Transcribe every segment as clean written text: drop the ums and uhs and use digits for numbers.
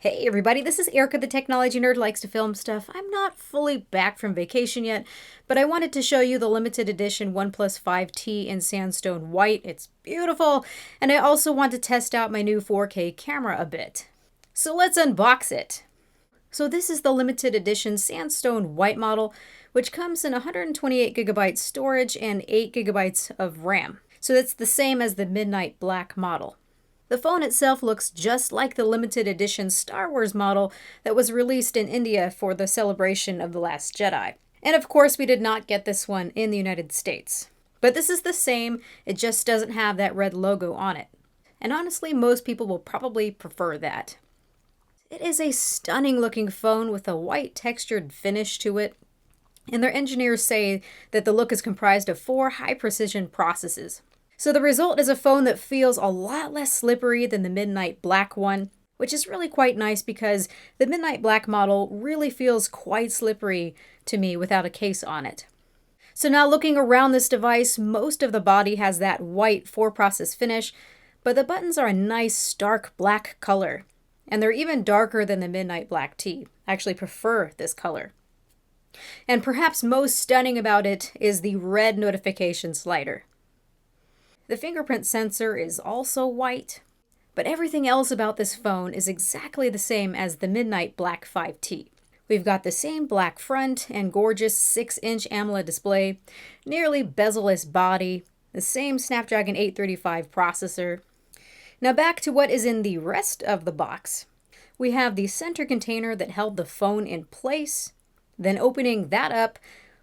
Hey everybody, this is Erica, the technology nerd who likes to film stuff. I'm not fully back from vacation yet, but I wanted to show you the limited edition OnePlus 5T in Sandstone White. It's beautiful, and I also want to test out my new 4K camera a bit. So let's unbox it. So this is the limited edition Sandstone White model, which comes in 128 gigabytes storage and 8 gigabytes of RAM. So it's the same as the Midnight Black model. The phone itself looks just like the limited edition Star Wars model that was released in India for the celebration of The Last Jedi. And of course, we did not get this one in the United States. But this is the same, it just doesn't have that red logo on it. And honestly, most people will probably prefer that. It is a stunning looking phone with a white textured finish to it. And their engineers say that the look is comprised of 4 high precision processes. So the result is a phone that feels a lot less slippery than the Midnight Black one, which is really quite nice because the Midnight Black model really feels quite slippery to me without a case on it. So now looking around this device, most of the body has that white 4-process finish, but the buttons are a nice stark black color. And they're even darker than the Midnight Black T. I actually prefer this color. And perhaps most stunning about it is the red notification slider. The fingerprint sensor is also white, but everything else about this phone is exactly the same as the Midnight Black 5T. We've got the same black front and gorgeous 6-inch Amoled display, nearly bezel-less body, the same Snapdragon 835 processor. Now back to what is in the rest of the box. We have the center container that held the phone in place. Then opening that up,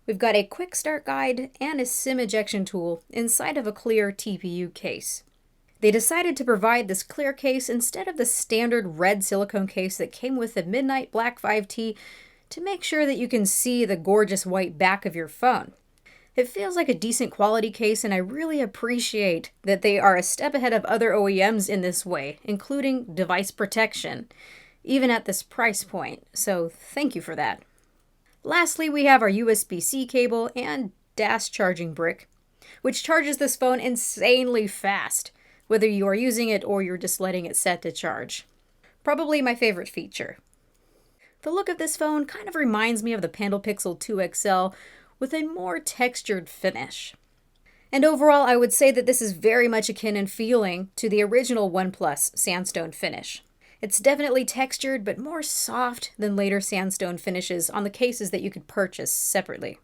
we've got a quick start guide and a SIM ejection tool inside of a clear TPU case. They decided to provide this clear case instead of the standard red silicone case that came with the Midnight Black 5T to make sure that you can see the gorgeous white back of your phone. It feels like a decent quality case, and I really appreciate that they are a step ahead of other OEMs in this way, including device protection, even at this price point, so thank you for that. Lastly, we have our USB-C cable and DAS charging brick, which charges this phone insanely fast, whether you are using it or you're just letting it set to charge. Probably my favorite feature. The look of this phone kind of reminds me of the Pixel 2 XL with a more textured finish. And overall, I would say that this is very much akin in feeling to the original OnePlus Sandstone finish. It's definitely textured, but more soft than later Sandstone finishes on the cases that you could purchase separately.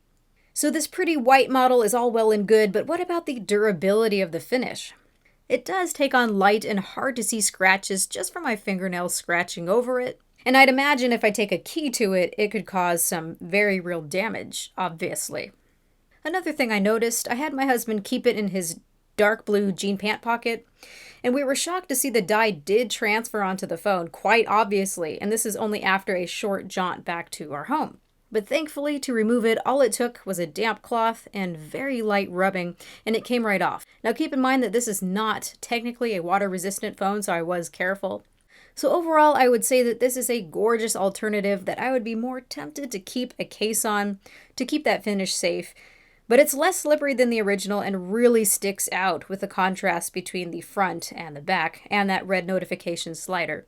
So this pretty white model is all well and good, but what about the durability of the finish? It does take on light and hard to see scratches just from my fingernails scratching over it. And I'd imagine if I take a key to it, it could cause some very real damage, obviously. Another thing I noticed, I had my husband keep it in his dark blue jean pant pocket, and we were shocked to see the dye did transfer onto the phone, quite obviously, and this is only after a short jaunt back to our home. But thankfully, to remove it, all it took was a damp cloth and very light rubbing, and it came right off. Now keep in mind that this is not technically a water-resistant phone, so I was careful. So overall, I would say that this is a gorgeous alternative that I would be more tempted to keep a case on to keep that finish safe. But it's less slippery than the original and really sticks out with the contrast between the front and the back and that red notification slider.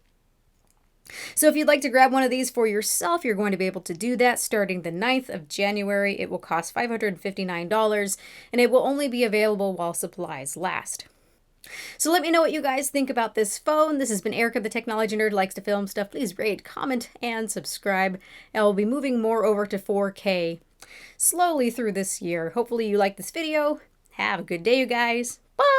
So if you'd like to grab one of these for yourself, you're going to be able to do that starting the 9th of January. It will cost $559 and it will only be available while supplies last. So let me know what you guys think about this phone. This has been Erica, the technology nerd who likes to film stuff. Please rate, comment, and subscribe. And we'll be moving more over to 4K slowly through this year. Hopefully you like this video. Have a good day, you guys. Bye!